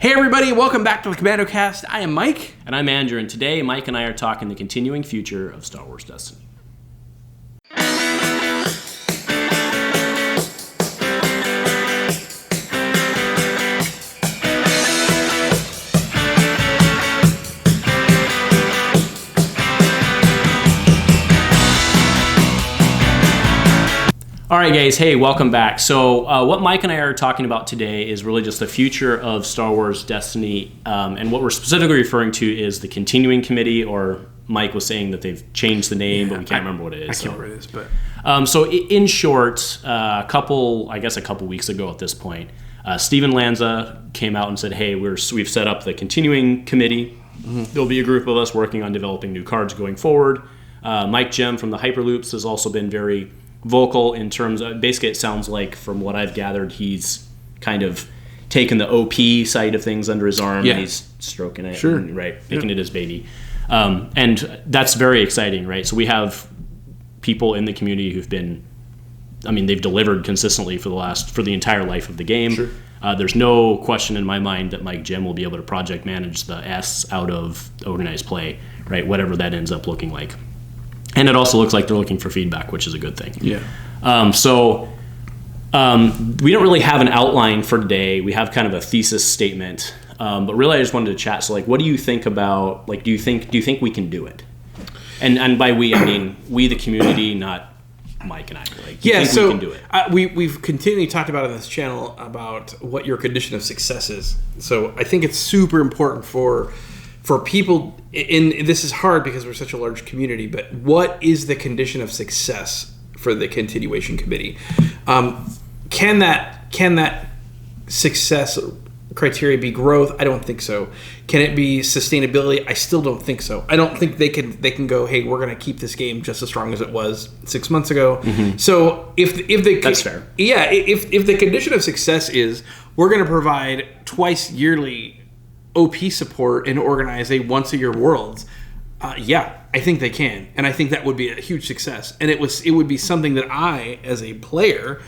Hey everybody, welcome back to the Commando cast. I am Mike. And I'm Andrew, and today Mike and I are talking the continuing future of Star Wars Destiny. All right, guys. Hey, welcome back. So what Mike and I are talking about today is really just the future of Star Wars Destiny. And what we're specifically referring to is the Continuing Committee, or Mike was saying that they've changed the name, but we can't remember what it is. I can't remember what it is, but... So in short, a couple weeks ago at this point, Steven Lanza came out and said, hey, we've set up the Continuing Committee. Mm-hmm. There'll be a group of us working on developing new cards going forward. Mike Gem from the Hyperloops has also been very vocal in terms of, basically it sounds like from what I've gathered, he's kind of taken the OP side of things under his arm and he's stroking it, sure. And, right, making it his baby. And that's very exciting, right? So we have people in the community who've been, they've delivered consistently for the entire life of the game. Sure. There's no question in my mind that Mike Gem will be able to project manage the S out of organized play, right? Whatever that ends up looking like. And it also looks like they're looking for feedback, which is a good thing. Yeah. We don't really have an outline for today. We have kind of a thesis statement, but really I just wanted to chat. So, what do you think about? Do you think we can do it? And by we, I mean we, the community, not Mike and I. Do you think we can do it? We've continually talked about on this channel about what your condition of success is. So I think it's super important for people, and this is hard because we're such a large community, but what is the condition of success for the continuation committee? Can that success criteria be growth? I don't think so. Can it be sustainability? I still don't think so. I don't think they can go, hey, we're going to keep this game just as strong as it was 6 months ago. Mm-hmm. So that's fair. Yeah, if the condition of success is we're going to provide twice yearly OP support and organize a once-a-year Worlds, I think they can, and I think that would be a huge success. And it would be something that I, as a player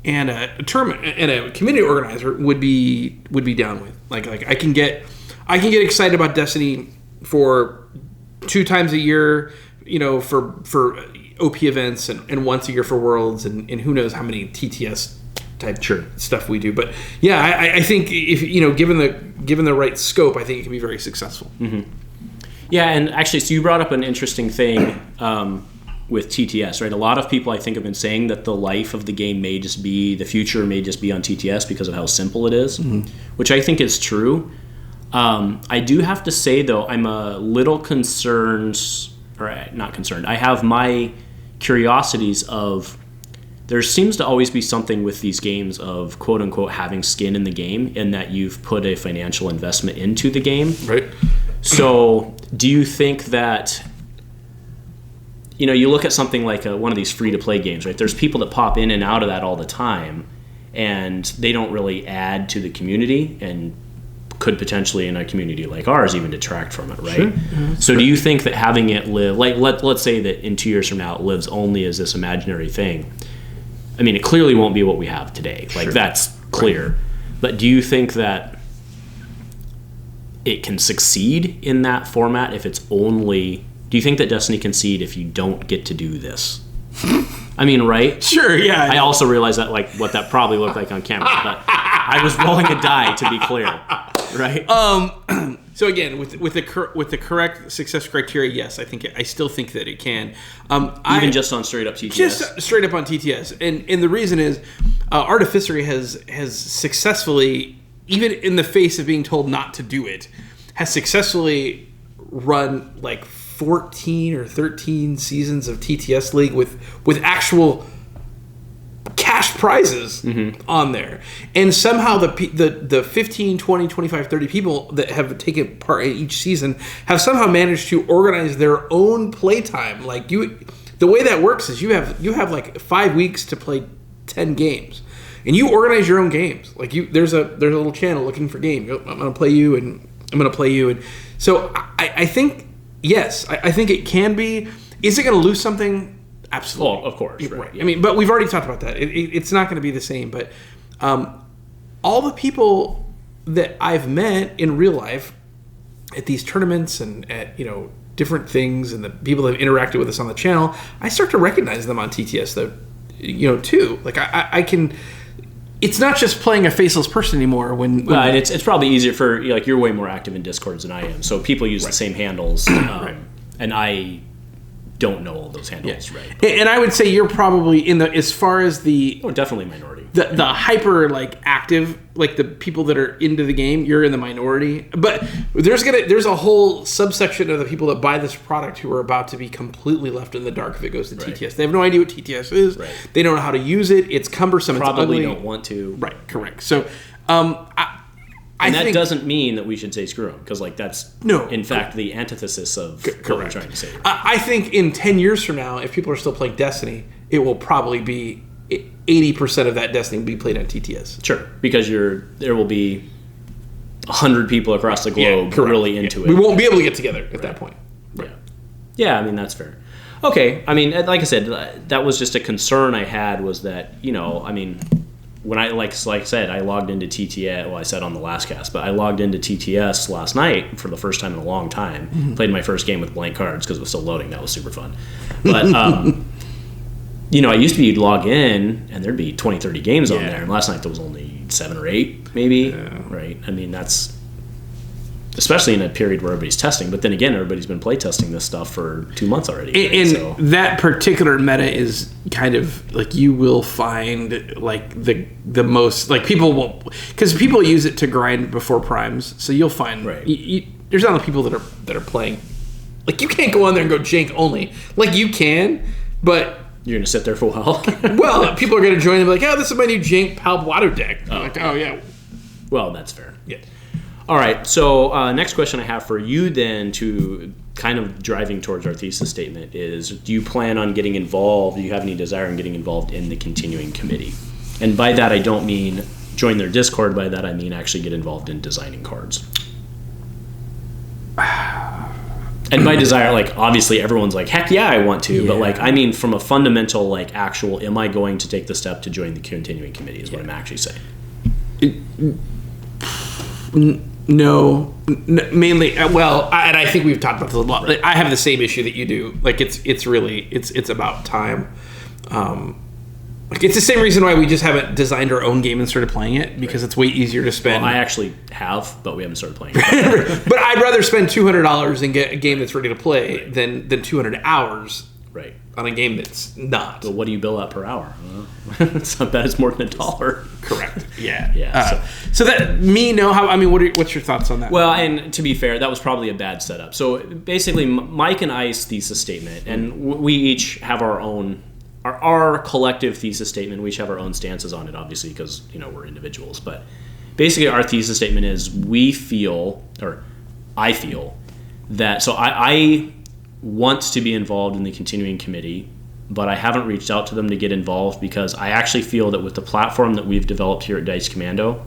and a tournament and a community organizer, would be down with. Like I can get excited about Destiny for 2 times a year, for OP events and once a year for Worlds, and who knows how many TTS type stuff we do. But yeah, I think if given the right scope, I think it can be very successful. Mm-hmm. Yeah, and actually, so you brought up an interesting thing with TTS, right? A lot of people, I think, have been saying that the life of the game the future may just be on TTS because of how simple it is, mm-hmm. which I think is true. I do have to say, though, I'm a little concerned, or not concerned. I have my curiosities of, there seems to always be something with these games of quote unquote having skin in the game, in that you've put a financial investment into the game. Right. So do you think that, you look at something like one of these free to play games, right? There's people that pop in and out of that all the time, and they don't really add to the community, and could potentially, in a community like ours, even detract from it, right? Sure. Mm-hmm. So do you think that having it live, let's say that in 2 years from now it lives only as this imaginary thing, it clearly won't be what we have today. Sure. That's clear. Right. But do you think that it can succeed in that format if it's only... Do you think that Destiny can succeed if you don't get to do this? Right? Sure, yeah. I also realize that, what that probably looked like on camera, but I was rolling a die, to be clear. Right? So again, with the correct success criteria, yes, I still think that it can. Even just on straight up TTS. Just straight up on TTS, and the reason is, Artificery has successfully, even in the face of being told not to do it, has successfully run 14 or 13 seasons of TTS League with actual cash prizes mm-hmm. on there. And somehow the 15, 20, 25, 30 people that have taken part in each season have somehow managed to organize their own playtime. The way that works is you have 5 weeks to play 10 games. And you organize your own games. There's a little channel looking for games. I'm going to play you, and I'm going to play you. And so I think, yes, I think it can be. Is it going to lose something? Absolutely. Well, of course. Right. Yeah. But we've already talked about that. It's not going to be the same. But all the people that I've met in real life at these tournaments and at, different things, and the people that have interacted with us on the channel, I start to recognize them on TTS though, too. Like I can. It's not just playing a faceless person anymore. When and it's probably easier for you're way more active in Discords than I am, so people use the same handles, and I don't know all those handles, right? And I would say you're probably as far as definitely minority. The hyper active, like the people that are into the game, you're in the minority. But there's a whole subsection of the people that buy this product who are about to be completely left in the dark if it goes to TTS. They have no idea what TTS is. Right. They don't know how to use it. It's cumbersome. Probably it's ugly. Don't want to. Right. Correct. So, I think doesn't mean that we should say screw them, because that's in fact the antithesis of what we're trying to say. I think in 10 years from now, if people are still playing Destiny, it will probably be 80% of that Destiny will be played on TTS. Sure, because there will be 100 people across the globe really into it. We won't be able to get together at that point. Right. Yeah, I mean, that's fair. Okay, I mean, like I said, that was just a concern I had, was that, when I, like I said, I logged into TTS, well, I said on the last cast, but I logged into TTS last night for the first time in a long time. Mm-hmm. Played my first game with blank cards because it was still loading. That was super fun. But, I used to be log in and there'd be 20, 30 games on there. And last night there was only 7 or 8, maybe. Yeah. Right? I mean, that's... Especially in a period where everybody's testing. But then again, everybody's been play testing this stuff for 2 months already. And that particular meta is kind of like, you will find like the most, like people will, because people use it to grind before primes. So you'll find there's not a lot of people that are playing. Like, you can't go on there and go jank only. Like, you can, but you're gonna sit there for a while. Well, people are gonna join and be like, "Oh, this is my new jank Palp Water deck." Like, oh yeah. Well, that's fair. Yeah. All right, so next question I have for you then, to kind of driving towards our thesis statement, is do you plan on getting involved, do you have any desire in getting involved in the continuing committee? And by that I don't mean join their Discord, by that I mean actually get involved in designing cards. And by desire, like, obviously everyone's like, heck yeah, I want to, but like, I mean from a fundamental, like, actual, am I going to take the step to join the continuing committee is what I'm actually saying. No, mainly. Well, and I think we've talked about this a lot. Like, I have the same issue that you do. Like, it's really about time. Like, it's the same reason why we just haven't designed our own game and started playing it, because it's way easier to spend. Well, I actually have, but we haven't started playing it. But I'd rather spend $200 and get a game that's ready to play than 200 hours. Right. On a game that's not. But what do you bill out per hour? It's not bad. It's more than $1. Correct. Yeah. Yeah. So that what's your thoughts on that? Well, and to be fair, that was probably a bad setup. So basically, Mike and I's thesis statement, and we each have our own, our collective thesis statement. We each have our own stances on it, obviously, because we're individuals. But basically, our thesis statement is I feel that. So I wants to be involved in the continuing committee, but I haven't reached out to them to get involved, because I actually feel that with the platform that we've developed here at Dice Commando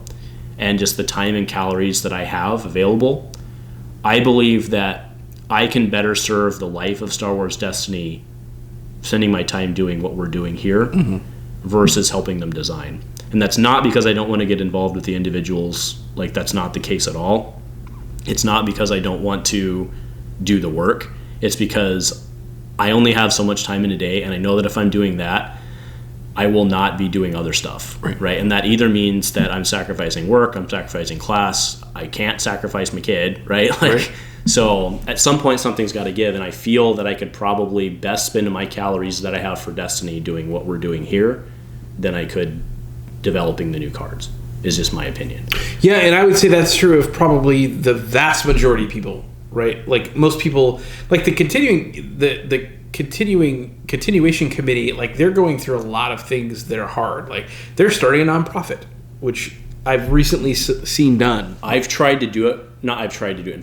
and just the time and calories that I have available, I believe that I can better serve the life of Star Wars Destiny spending my time doing what we're doing here versus helping them design. And that's not because I don't want to get involved with the individuals. Like, that's not the case at all. It's not because I don't want to do the work. It's because I only have so much time in a day, and I know that if I'm doing that, I will not be doing other stuff, right? And that either means that I'm sacrificing work, I'm sacrificing class, I can't sacrifice my kid, right? So at some point something's got to give, and I feel that I could probably best spend my calories that I have for Destiny doing what we're doing here than I could developing the new cards, is just my opinion. Yeah, and I would say that's true of probably the vast majority of people. Right, like most people, like the continuation committee, like they're going through a lot of things that are hard. Like, they're starting a nonprofit, which I've recently seen done. I've tried to do it. And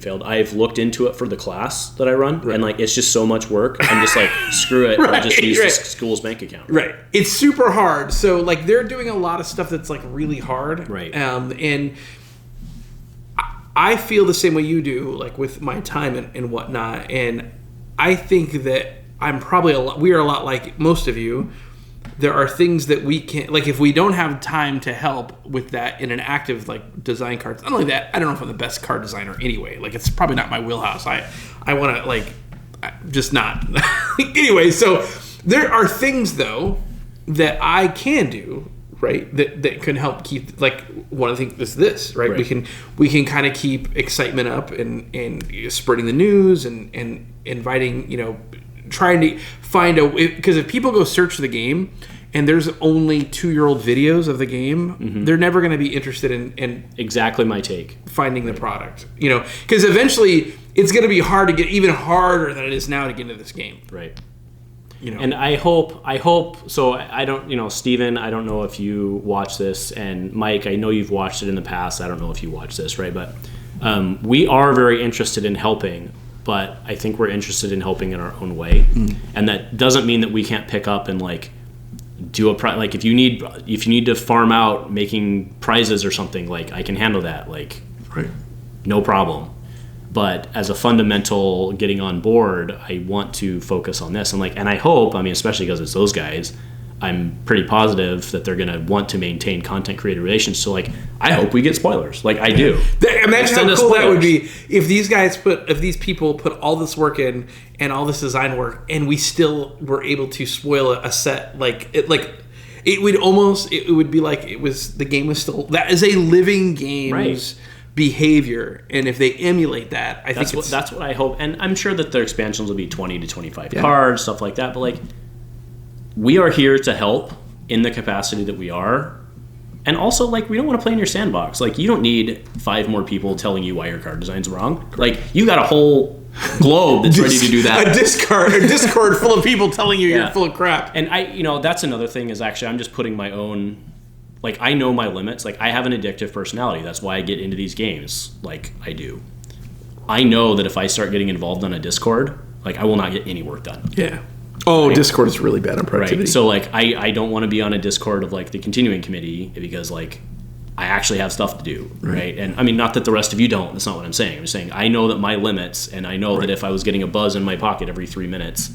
failed. I've looked into it for the class that I run, and like, it's just so much work. I'm just like, screw it. I'll just use the school's bank account. Right. It's super hard. So like, they're doing a lot of stuff that's like really hard. Right. And I feel the same way you do, like with my time and whatnot. And I think that we are a lot like most of you, there are things that we can't, like if we don't have time to help with that in an active like design cards. Not only that, I don't know if I'm the best card designer anyway. Like it's probably not my wheelhouse. I want to like just not. Anyway, so there are things though that I can do, right? That can help keep, like one of the things is this, right? We can kind of keep excitement up and spreading the news and inviting, trying to find because if people go search the game and there's only 2-year-old videos of the game, they're never going to be interested in exactly my take finding the product, because eventually it's going to be hard to get, even harder than it is now to get into this game, right? And I hope so. I don't, Steven, I don't know if you watch this, and Mike, I know you've watched it in the past. I don't know if you watch this, right? But we are very interested in helping, but I think we're interested in helping in our own way, and that doesn't mean that we can't pick up and like do like if you need to farm out making prizes or something, like I can handle that, like no problem. But as a fundamental getting on board, I want to focus on this, and I hope, especially because it's those guys, I'm pretty positive that they're going to want to maintain content creator relations. So I hope we get spoilers. I do. Imagine how cool that would be if these people put all this work in and all this design work, and we still were able to spoil a set. It would be like the game was still, that is a living game's behavior, and if they emulate that, that's what I hope. And I'm sure that their expansions will be 20 to 25 cards, stuff like that. But we are here to help in the capacity that we are, and also we don't want to play in your sandbox. You don't need 5 more people telling you why your card design's wrong. You got a whole globe that's ready to do that. A Discord full of people telling you you're full of crap. And that's another thing is actually I'm just putting my own. I know my limits. I have an addictive personality. That's why I get into these games I do. I know that if I start getting involved on a Discord, I will not get any work done. Yeah. Oh, right? Discord is really bad on productivity. Right. So I don't want to be on a Discord of the continuing committee because I actually have stuff to do. Right. And not that the rest of you don't. That's not what I'm saying. I'm saying I know that my limits, and I know that if I was getting a buzz in my pocket every 3 minutes,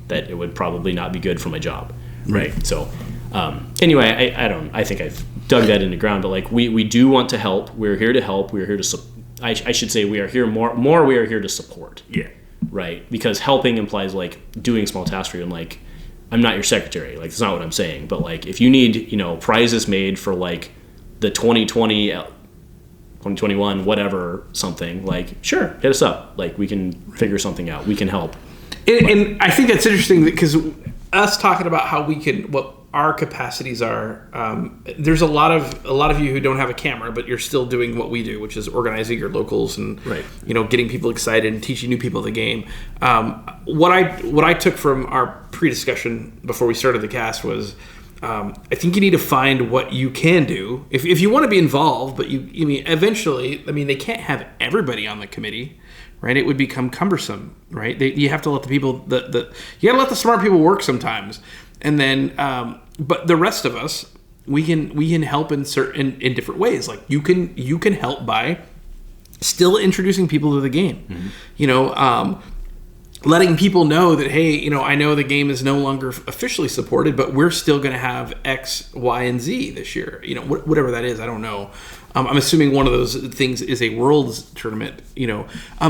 that it would probably not be good for my job. Right. So anyway, I think I've dug that into ground, but we do want to help. We're here to help. We're here to I should say we are here we are here to support. Yeah. Right? Because helping implies doing small tasks for you, and I'm not your secretary. That's not what I'm saying. But if you need, prizes made for the 2020 2021 whatever something, sure, hit us up. We can figure something out. We can help. And I think that's interesting because us talking about how we can, what our capacities are, there's a lot of you who don't have a camera, but you're still doing what we do, which is organizing your locals and getting people excited and teaching new people the game. What I took from our pre-discussion before we started the cast was, I think you need to find what you can do if you want to be involved, but eventually, they can't have everybody on the committee. Right, it would become cumbersome. Right, you have to let the people you got to let the smart people work sometimes, and then but the rest of us we can help in different ways. You can help by still introducing people to the game. Letting people know that, hey, I know the game is no longer officially supported, but we're still going to have X, Y, and Z this year. Whatever that is, I don't know. I'm assuming one of those things is a Worlds tournament.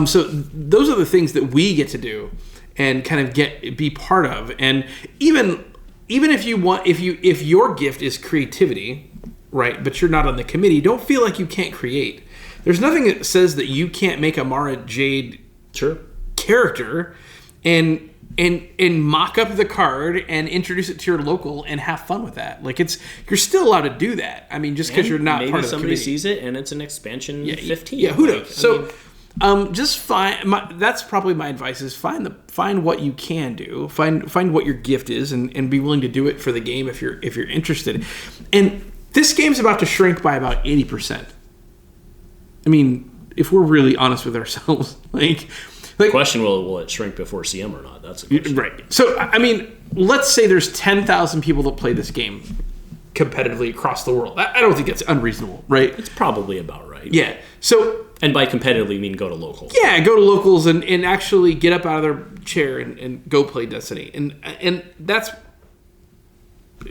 So those are the things that we get to do and kind of be part of. And even if you want, if your gift is creativity, right, but you're not on the committee, don't feel like you can't create. There's nothing that says that you can't make a Mara Jade character and mock up the card and introduce it to your local and have fun with that. You're still allowed to do that. Just because you're not part of the committee. Maybe somebody sees it and it's an expansion 15. Yeah, who knows? Just find. That's probably my advice: is find what you can do. Find what your gift is, and be willing to do it for the game if you're interested. And this game's about to shrink by about 80%. If we're really honest with ourselves, the question will it shrink before CM or not? That's a question. Right. So let's say there's 10,000 people that play this game competitively across the world. I don't think that's unreasonable, right? It's probably about right. Yeah. So, and by competitively, you mean go to locals. Yeah, go to locals and actually get up out of their chair and go play Destiny. And that's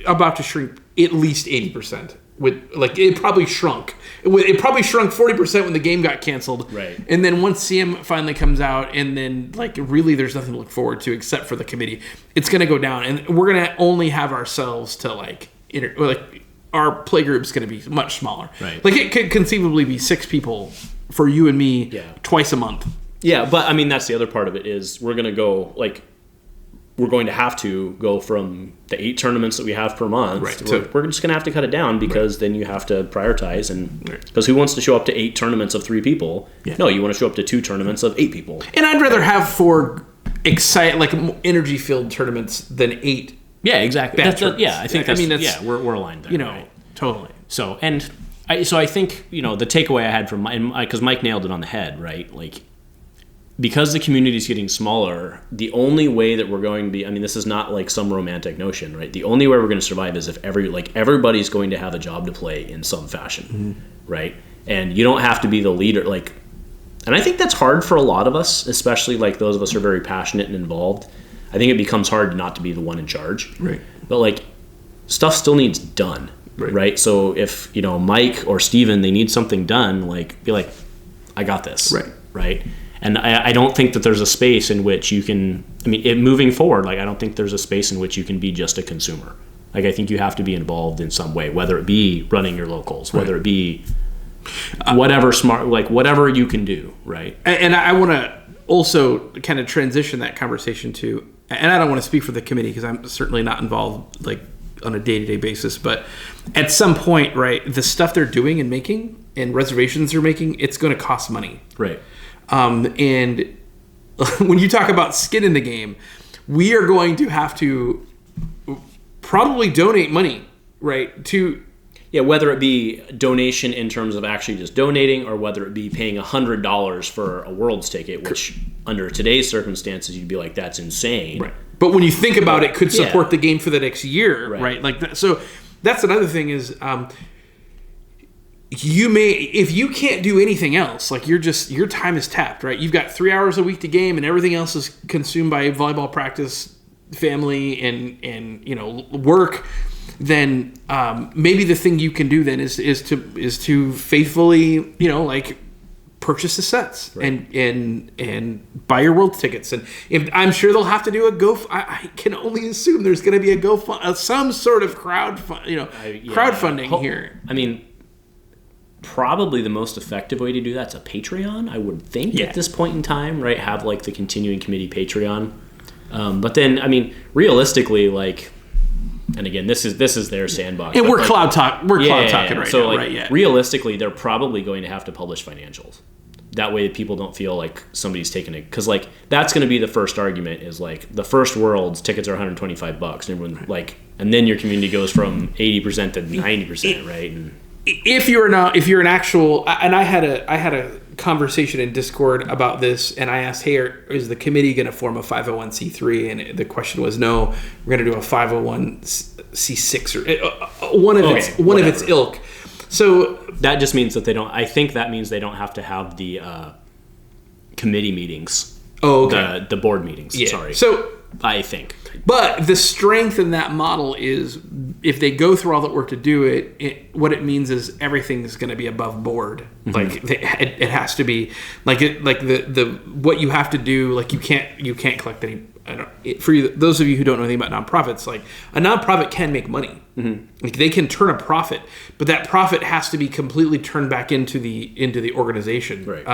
about to shrink at least 80%. It probably shrunk. It probably shrunk 40% when the game got canceled. Right. And then once CM finally comes out, and then really there's nothing to look forward to except for the committee, it's going to go down, and we're going to only have ourselves to our play group's going to be much smaller. Right. It could conceivably be 6 people for you and me twice a month. Yeah, but I mean that's the other part of it is we're going to have to go from the 8 tournaments that we have per month. Right. We're just going to have to cut it down because then you have to prioritize, and because who wants to show up to 8 tournaments of 3 people? Yeah. No, you want to show up to 2 tournaments of 8 people. And I'd rather have 4 energy-filled tournaments than 8. Yeah, exactly. I think that's we're aligned there. Right? Totally. So I think the takeaway I had from because Mike nailed it on the head, right? Because the community is getting smaller, the only way that we're going to be, this is not some romantic notion, right? The only way we're going to survive is if everybody's going to have a job to play in some fashion, right? And you don't have to be the leader, and I think that's hard for a lot of us, especially those of us who are very passionate and involved. I think it becomes hard not to be the one in charge. Right. But stuff still needs done. Right. So if, Mike or Steven, they need something done, be like, I got this. Right. And I don't think that there's a space in which you can, moving forward, I don't think there's a space in which you can be just a consumer. I think you have to be involved in some way, whether it be running your locals, whether it be whatever whatever you can do. Right. And I want to also kind of transition that conversation to, and I don't want to speak for the committee because I'm certainly not involved on a day-to-day basis, but at some point, right, the stuff they're doing and making and reservations they're making, it's going to cost money. Right. And when you talk about skin in the game, we are going to have to probably donate money, right, to... Yeah, whether it be donation in terms of actually just donating or whether it be paying $100 for a Worlds ticket, which under today's circumstances, you'd be like, that's insane. Right. But when you think about it, could support the game for the next year, right? So that's another thing is you may, if you can't do anything else, your time is tapped, right? You've got 3 hours a week to game and everything else is consumed by volleyball practice, family, and work. Then maybe the thing you can do then is to faithfully purchase the sets and buy your World tickets, and I'm sure they'll have to do I can only assume there's going to be some sort of crowdfunding here. Probably the most effective way to do that's a Patreon, I would think at this point in time, right? Have the continuing committee Patreon, but then realistically and again, this is their sandbox. And we're cloud talking right so now, right? Realistically, they're probably going to have to publish financials. That way, people don't feel like somebody's taking it, because that's going to be the first argument. Is the first Worlds tickets are $125, and everyone and then your community goes from 80% to 90%, right? And if you're an actual, and I had a conversation in Discord about this, and I asked, hey, is the committee going to form a 501c3? And the question was, no, we're going to do a 501c6 or one of its ilk. So that just means that I think that means they don't have to have the committee meetings. Oh, okay. The board meetings. Yeah. Sorry. So I think. But the strength in that model is if they go through all that work to do it, what it means is everything is going to be above board. Mm-hmm. It has to be the what you have to do. You can't collect any. Those of you who don't know anything about nonprofits, a nonprofit can make money. Mm-hmm. They can turn a profit, but that profit has to be completely turned back into the organization. Right.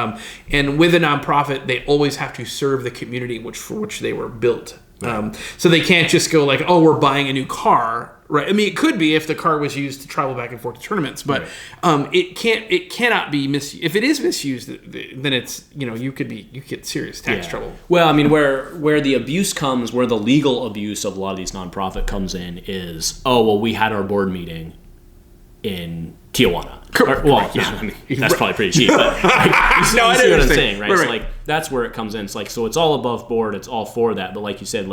And with a nonprofit, they always have to serve the community for which they were built. Right. So they can't just go we're buying a new car, right? It could be if the car was used to travel back and forth to tournaments, but right. It cannot be misused. If it is misused, then it's you get serious tax trouble. Well, where the abuse comes, where the legal abuse of a lot of these nonprofit comes in is, we had our board meeting in Tijuana. That's probably pretty cheap, but you see what I'm saying, right? Right. So that's where it comes in. It's so it's all above board. It's all for that. But like you said,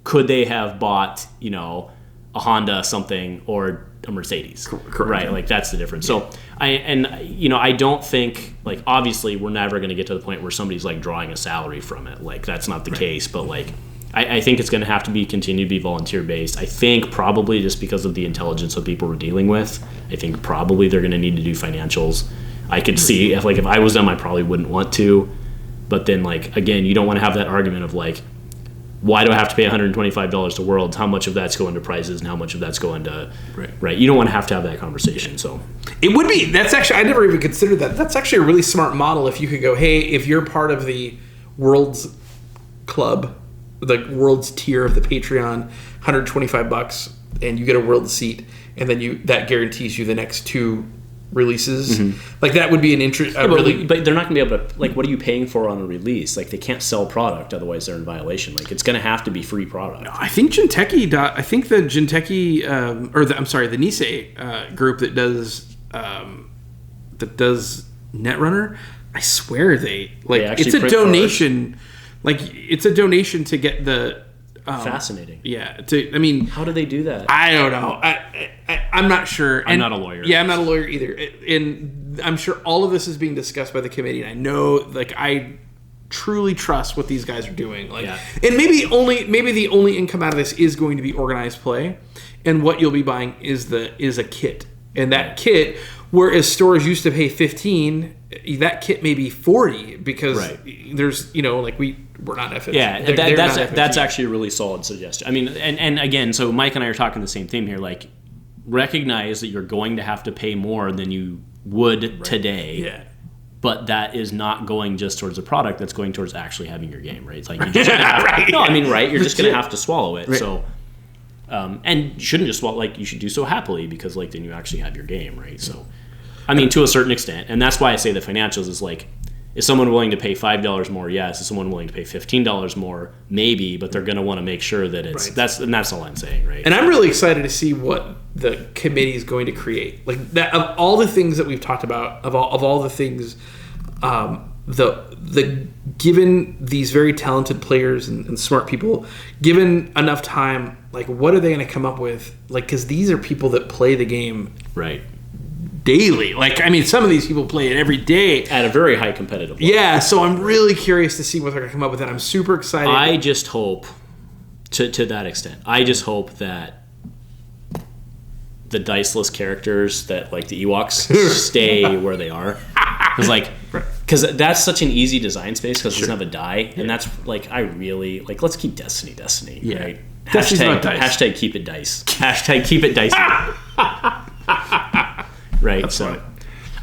could they have bought a Honda something or a Mercedes? Correct. Right. That's the difference. So I don't think obviously we're never going to get to the point where somebody's drawing a salary from it. That's not the case. But I think it's going to have to continue to be volunteer based. I think probably just because of the intelligence of people we're dealing with, I think probably they're going to need to do financials. I could see if I was them, I probably wouldn't want to. But then again, you don't want to have that argument of why do I have to pay $125 to Worlds? How much of that's going to prizes and how much of that's going to right? You don't want to have that conversation. So it would be. That's actually, I never even considered that. That's actually a really smart model. If you could go, hey, if you're part of the Worlds Club, the Worlds tier of the Patreon, $125, and you get a World seat, and then that guarantees you the next 2 releases. That would be an interest. But they're not going to be able to. What are you paying for on a release? They can't sell product, otherwise they're in violation. It's going to have to be free product. No, I think Jinteki. I think the Jinteki, the Nisei group that does Netrunner. I swear they it's a donation. It's a donation to get the. Fascinating. Yeah. How do they do that? I don't know. I'm not sure. I'm not a lawyer. Yeah, I'm not a lawyer either. And I'm sure all of this is being discussed by the committee. And I know, I truly trust what these guys are doing. And maybe the only income out of this is going to be organized play, and what you'll be buying is a kit. And that kit, whereas stores used to pay $15, that kit may be $40 because there's we're not FFG. Yeah, that's actually a really solid suggestion. I mean, and again, so Mike and I are talking the same theme here. Recognize that you're going to have to pay more than you would today. Yeah. But that is not going just towards a product. That's going towards actually having your game, right? It's you're just gonna have, no, I mean, right? You're just going to have to swallow it. Right. So, and you shouldn't just swallow. You should do so happily because then you actually have your game, right? So, I mean, to a certain extent, and that's why I say the financials is is someone willing to pay $5 more? Yes. Is someone willing to pay $15 more? Maybe, but they're going to want to make sure that it's that's all I'm saying, right? And I'm really excited to see what the committee is going to create. That of all the things that we've talked about, of all the things, the given these very talented players and smart people, given enough time, what are they going to come up with? Because these are people that play the game right daily. Some of these people play it every day at a very high competitive level. Yeah, so I'm really curious to see what they're going to come up with, and I'm super excited. I just hope, to that extent, I just hope that the diceless characters that the Ewoks stay where they are. Because that's such an easy design space because it doesn't have a die, and that's I really let's keep Destiny, right? Hashtag keep it dice. Hashtag keep it dicey. Right. That's so funny.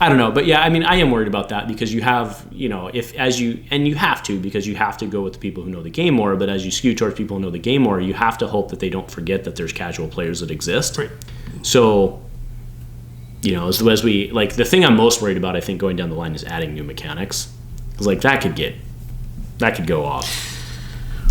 I don't know, but yeah, I am worried about that because you have, you have to because you have to go with the people who know the game more, but as you skew towards people who know the game more, you have to hope that they don't forget that there's casual players that exist. Right. So, as we, the thing I'm most worried about, I think, going down the line is adding new mechanics. Because, that could go off.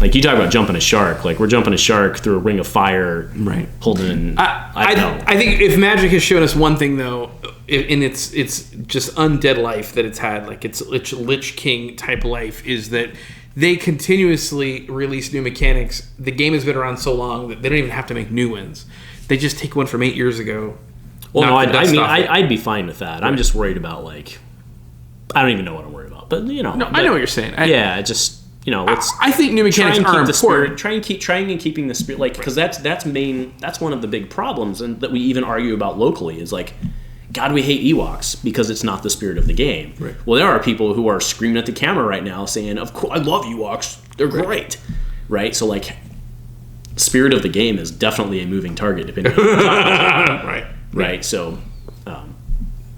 You talk about jumping a shark. We're jumping a shark through a ring of fire, right? Holding. I think if Magic has shown us one thing, though, in its just undead life that it's had, its Lich King type life, is that they continuously release new mechanics. The game has been around so long that they don't even have to make new ones. They just take one from 8 years ago. Well, no, I'd be fine with that. Right. I'm just worried about I don't even know what I'm worried about, but I know what you're saying. Let's. I think new mechanics are important. Trying and keeping the spirit, because that's one of the big problems, and that we even argue about locally is God, we hate Ewoks because it's not the spirit of the game. Right. Well, there are people who are screaming at the camera right now saying, "Of course, I love Ewoks. They're great." Right. So spirit of the game is definitely a moving target depending on what you're talking about. Right. So.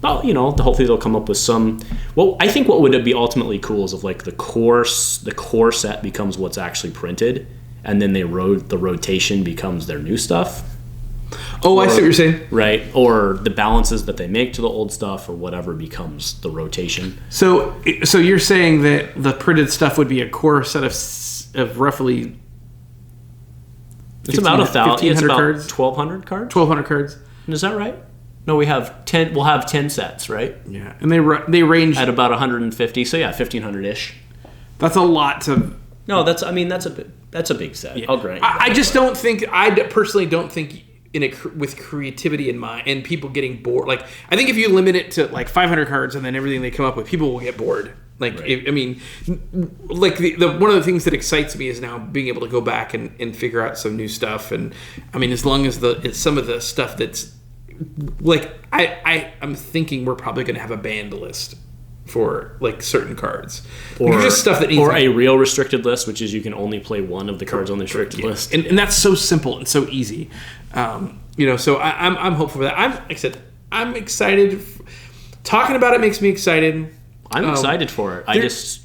Hopefully they'll come up with some. Well, I think what would be ultimately cool is if the core set becomes what's actually printed, and then the rotation becomes their new stuff. Oh, I see what you're saying. Right, or the balances that they make to the old stuff, or whatever becomes the rotation. So you're saying that the printed stuff would be a core set of roughly. It's about 1,000. It's about cards. 1,200 cards. 1,200 cards. Is that right? No, we have 10. We'll have 10 sets, right? Yeah, and they range at about 150. So yeah, 1,500-ish. That's a lot to. No, that's a big set. Yeah. I'll grant. I just don't think. I personally don't think with creativity in mind and people getting bored. I think if you limit it to 500 cards and then everything they come up with, people will get bored. Like, Right. I mean, like the one of the things that excites me is now being able to go back and figure out some new stuff. And I mean, as long as it's some of the stuff that's like, I'm thinking we're probably going to have a banned list for like certain cards, or just stuff that needs or a real restricted list, which is you can only play one of the cards on the restricted list, and that's so simple and so easy. So I'm hopeful for that. Like I said, I'm excited. Talking about it makes me excited. I'm excited for it.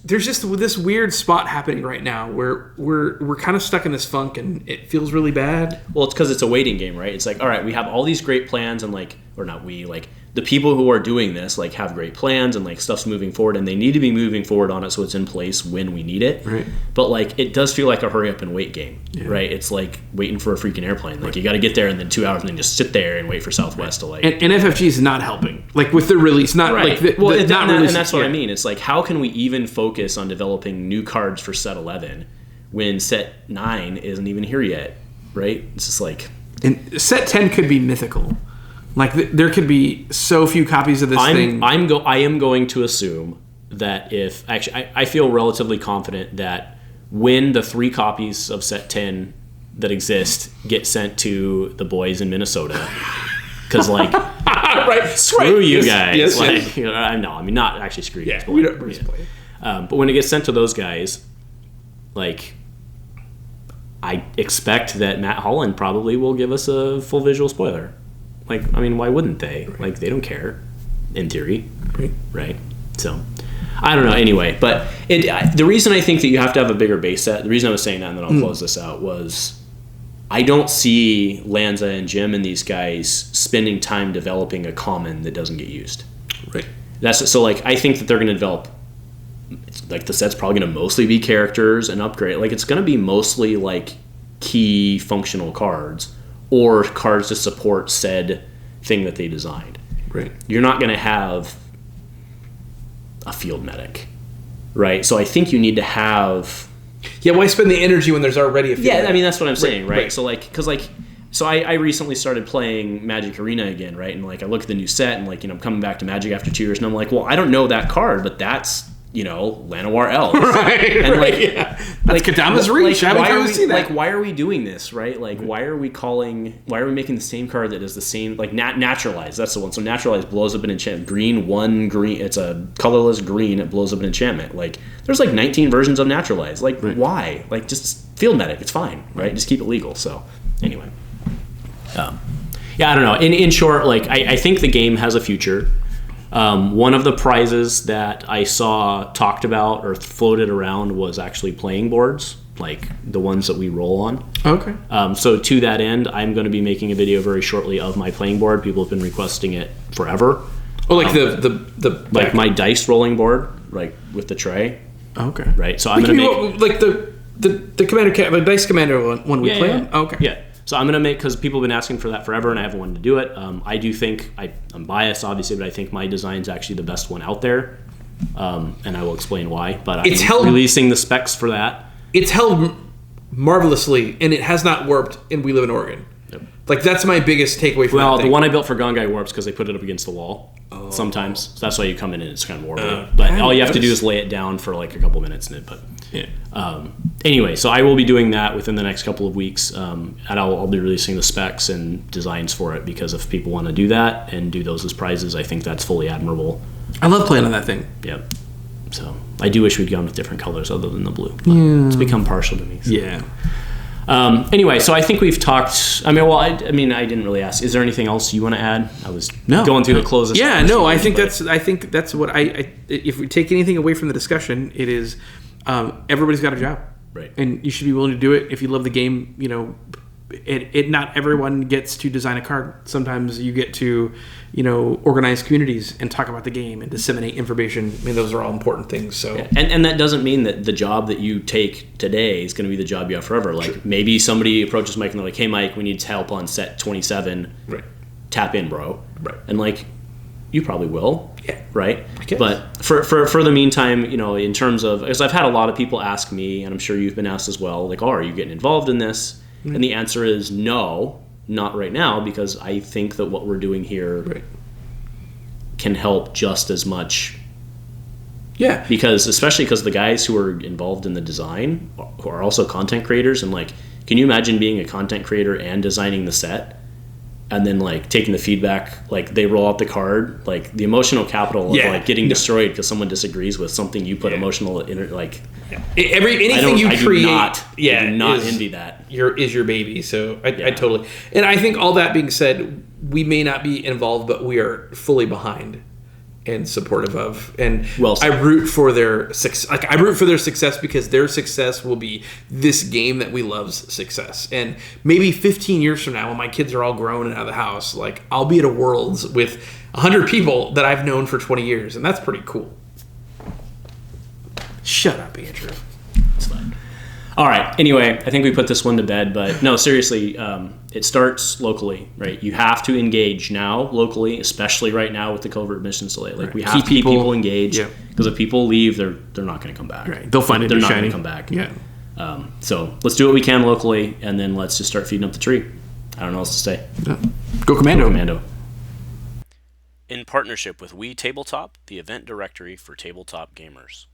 There's just this weird spot happening right now where we're kind of stuck in this funk and it feels really bad. Well, it's because it's a waiting game, right? It's like, all right, we have all these great plans and like, or not we, like the people who are doing this like have great plans and like stuff's moving forward and they need to be moving forward on it so it's in place when we need it. Right. But like it does feel like a hurry up and wait game, yeah. right? It's like waiting for a freaking airplane. Like you got to get there and then 2 hours and then just sit there and wait for Southwest to like. And FFG is not helping, like with the release, not right. like and that's what I mean. It's like how can we even focus on developing new cards for set 11 when set 9 isn't even here yet, right? It's just like. And set 10 could be mythical. Like there could be so few copies of this thing. I am going to assume that if actually I feel relatively confident that when the 3 copies of set 10 that exist get sent to the boys in Minnesota, because like right, screw you guys. Yes, like yes. You know, I know. I mean, not actually screw you guys. We don't just play. But when it gets sent to those guys, like I expect that Matt Holland probably will give us a full visual spoiler. Like, I mean, why wouldn't they? Right. Like, they don't care, in theory, Right. right? So, I don't know. Anyway, but the reason I think that you have to have a bigger base set, the reason I was saying that, and then I'll close this out, was I don't see Lanza and Jim and these guys spending time developing a common that doesn't get used. Right. So like, I think that they're going to develop. It's like the set's probably going to mostly be characters and upgrade. Like, it's going to be mostly like key functional cards. Or cards to support said thing that they designed. Right. You're not going to have a field medic, right? So I think you need to have. Yeah, why spend the energy when there's already a field medic? I mean that's what I'm saying, right? Right. So like, because like, so I recently started playing Magic Arena again, right? And like I look at the new set and like I'm coming back to Magic after 2 years, and I'm like, well, I don't know that card, but that's Llanowar Elves. Right, and like, yeah. That's Kadama's Reach. Like, I haven't really seen that. Like, why are we doing this, right? Like, why are we making the same card that is the same, like, Naturalize, that's the one. So Naturalize blows up an enchantment. Green, it's a colorless green, it blows up an enchantment. Like, there's like 19 versions of Naturalize. Like, why? Like, just field medic, it's fine, right? Just keep it legal. So, anyway. Yeah, I don't know. In short, like, I think the game has a future. One of the prizes that I saw talked about or floated around was actually playing boards, like the ones that we roll on. Okay. So to that end, I'm going to be making a video very shortly of my playing board. People have been requesting it forever. Oh, like the like my dice rolling board, like with the tray. Okay. Right. So I'm going to make like the Commander, the Dice Commander one we play on. Oh, okay. Yeah. So I'm going to make, because people have been asking for that forever and I haven't wanted to do it. I do think, I'm biased obviously, but I think my design is actually the best one out there. And I will explain why. But I'm releasing the specs for that. It's held marvelously and it has not warped, and we live in Oregon. Yep. Like, that's my biggest takeaway from that Well, thing. the one I built for Gongai warps because they put it up against the wall sometimes. So that's why you come in and it's kind of warpy. But all you have to do is lay it down for like a couple minutes and anyway, so I will be doing that within the next couple of weeks, and I'll be releasing the specs and designs for it, because if people want to do that and do those as prizes, I think that's fully admirable. I love playing on that thing. Yep. So I do wish we'd gone with different colors other than the blue. But it's become partial to me. So. Yeah. Anyway, so I think we've talked. I didn't really ask. Is there anything else you want to add? I was going through the closes. Yeah, no. I think that's what I. If we take anything away from the discussion, it is everybody's got a job, right? And you should be willing to do it if you love the game. It not everyone gets to design a card. Sometimes you get to, organize communities and talk about the game and disseminate information. I mean, those are all important things. So, and that doesn't mean that the job that you take today is going to be the job you have forever. Like, maybe somebody approaches Mike and they're like, "Hey, Mike, we need help on set 27. Right. Tap in, bro." Right. And like, you probably will. Yeah. Right. I guess. But for the meantime, in terms of, because I've had a lot of people ask me, and I'm sure you've been asked as well, like, "Oh, are you getting involved in this?" And the answer is no, not right now, because I think that what we're doing here can help just as much Yeah. Especially because the guys who are involved in the design who are also content creators, and like, can you imagine being a content creator and designing the set and then like taking the feedback, like they roll out the card, like the emotional capital of like getting destroyed because someone disagrees with something you put emotional in, like anything you create. I do not envy that. Is your baby. So I totally, and I think all that being said, we may not be involved, but we are fully behind and supportive of, and I root for their success. Like I root for their success because their success will be this game that we love's success. And maybe 15 years from now, when my kids are all grown and out of the house, like I'll be at a Worlds with 100 people that I've known for 20 years, and that's pretty cool. Shut up, Andrew. It's fine. All right. Anyway, I think we put this one to bed, but no, seriously, it starts locally, right? You have to engage now locally, especially right now with the covert missions delay. Like we have to keep people engaged because if people leave, they're not going to come back. Right. They'll find it. They're not going to come back. Yeah. So let's do what we can locally, and then let's just start feeding up the tree. I don't know what else to say. Yeah. Go Commando. Go Commando. In partnership with We Tabletop, the event directory for tabletop gamers.